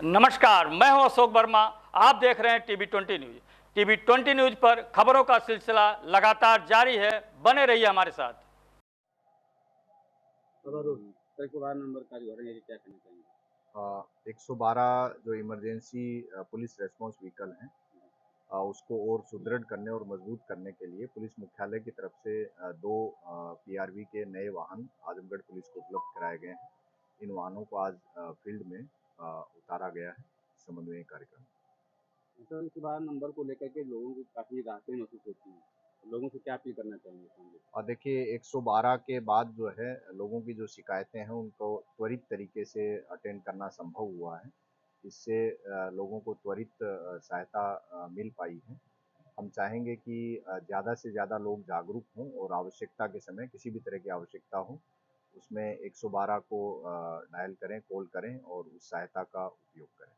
नमस्कार, मैं हूं अशोक वर्मा। आप देख रहे हैं टीवी 20 न्यूज। टीवी 20 न्यूज पर खबरों का सिलसिला लगातार जारी है। बने रहिए हमारे साथ। सर, 112 नंबर का जो है, क्या कहना चाहेंगे? 112 जो इमरजेंसी पुलिस रेस्पॉन्स व्हीकल हैं, उसको और सुदृढ़ करने और मजबूत करने के लिए पुलिस मुख्यालय की तरफ से दो पीआरवी के नए वाहन आजमगढ़ पुलिस को उपलब्ध कराए गए हैं। इन वाहनों को आज फील्ड में उतारा गया है समन्वय कार्यक्रम। सर, 112 नंबर को लेकर के लोगों को काफ़ी राहतें महसूस होती हैं। लोगों से क्या अपील करना चाहेंगे समझे? और देखिए 112 के बाद जो है लोगों की जो शिकायतें हैं उनको त्वरित तरीके से अटेंड करना संभव हुआ है। इससे लोगों को त्वरित सहायता मिल पाई है। हम चाहेंगे कि ज़्यादा से ज़्यादा लोग जागरूक हों और आवश्यकता के समय किसी भी तरह की आवश्यकता हो उसमें 112 को डायल करें, कॉल करें और उस सहायता का उपयोग करें।